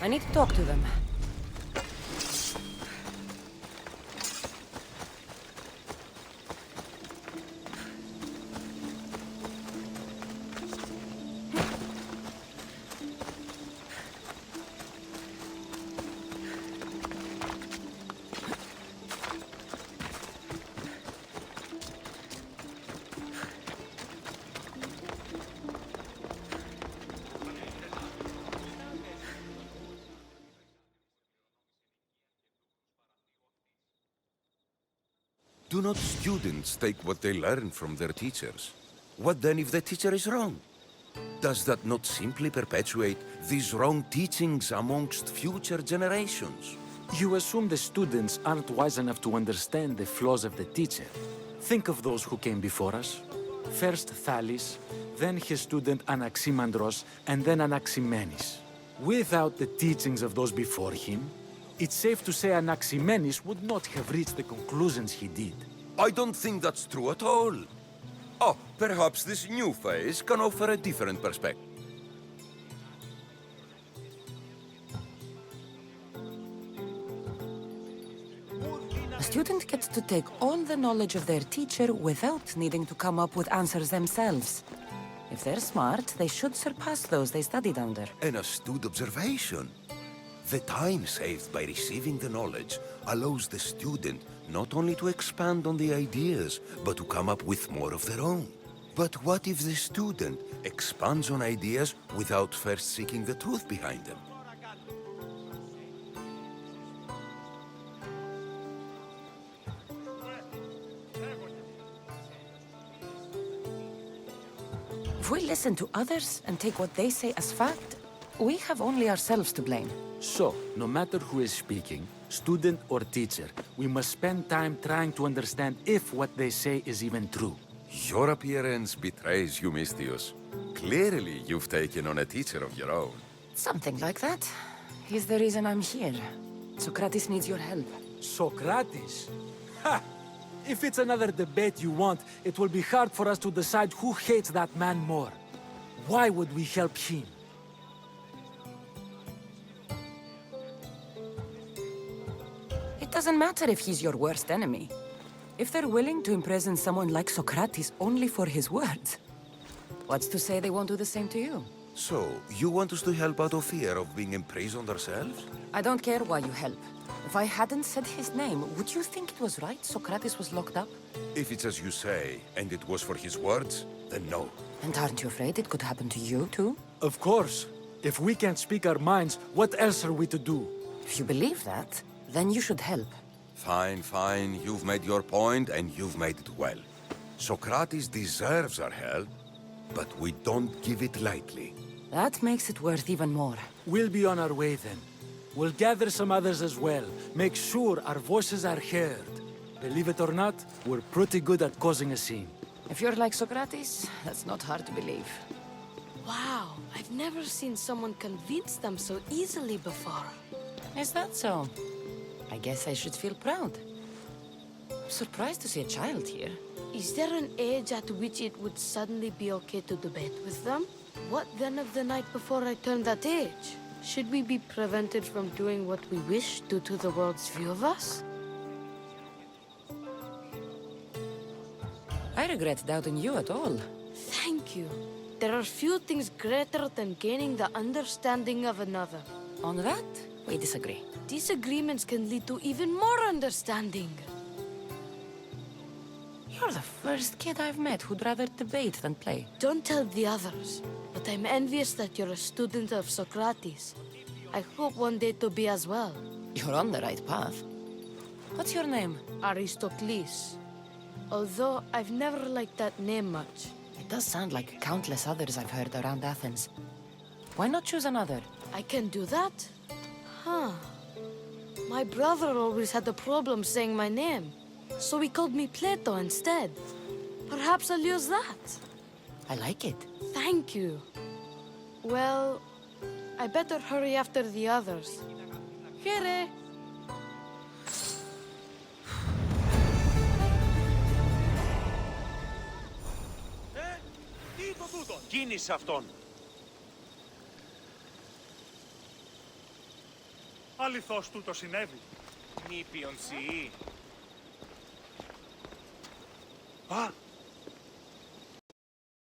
I need to talk to them. Do not students take what they learn from their teachers? What then if the teacher is wrong? Does that not simply perpetuate these wrong teachings amongst future generations? You assume the students aren't wise enough to understand the flaws of the teacher. Think of those who came before us. First Thales, then his student Anaximandros, and then Anaximenes. Without the teachings of those before him, it's safe to say Anaximenes would not have reached the conclusions he did. I don't think that's true at all. Oh, perhaps this new phase can offer a different perspective. A student gets to take all the knowledge of their teacher without needing to come up with answers themselves. If they're smart, they should surpass those they studied under. An astute observation. The time saved by receiving the knowledge allows the student not only to expand on the ideas, but to come up with more of their own. But what if the student expands on ideas without first seeking the truth behind them? If we listen to others and take what they say as fact, we have only ourselves to blame. So, no matter who is speaking, student or teacher, we must spend time trying to understand if what they say is even true. Your appearance betrays you, Misthios. Clearly, you've taken on a teacher of your own. Something like that. He's the reason I'm here. Socrates needs your help. Socrates? Ha! If it's another debate you want, it will be hard for us to decide who hates that man more. Why would we help him? It doesn't matter if he's your worst enemy. If they're willing to imprison someone like Socrates only for his words, what's to say they won't do the same to you? So, you want us to help out of fear of being imprisoned ourselves? I don't care why you help. If I hadn't said his name, would you think it was right Socrates was locked up? If it's as you say, and it was for his words, then no. And aren't you afraid it could happen to you, too? Of course. If we can't speak our minds, what else are we to do? If you believe that, then you should help. Fine, fine. You've made your point, and you've made it well. Socrates deserves our help, but we don't give it lightly. That makes it worth even more. We'll be on our way then. We'll gather some others as well. Make sure our voices are heard. Believe it or not, we're pretty good at causing a scene. If you're like Socrates, that's not hard to believe. Wow, I've never seen someone convince them so easily before. Is that so? I guess I should feel proud. I'm surprised to see a child here. Is there an age at which it would suddenly be okay to debate with them? What then of the night before I turned that age? Should we be prevented from doing what we wish due to the world's view of us? I regret doubting you at all. Thank you. There are few things greater than gaining the understanding of another. On that, we disagree. Disagreements can lead to even more understanding. You're the first kid I've met who'd rather debate than play. Don't tell the others, but I'm envious that you're a student of Socrates. I hope one day to be as well. You're on the right path. What's your name? Aristocles. Although I've never liked that name much. It does sound like countless others I've heard around Athens. Why not choose another? I can do that? Huh. My brother always had a problem saying my name, so he called me Plato instead. Perhaps I'll use that. I like it. Thank you. Well, I better hurry after the others. Here. Κίνησε αυτόν. Αληθώς τούτο συνέβη. Νήπιον σιή. Α,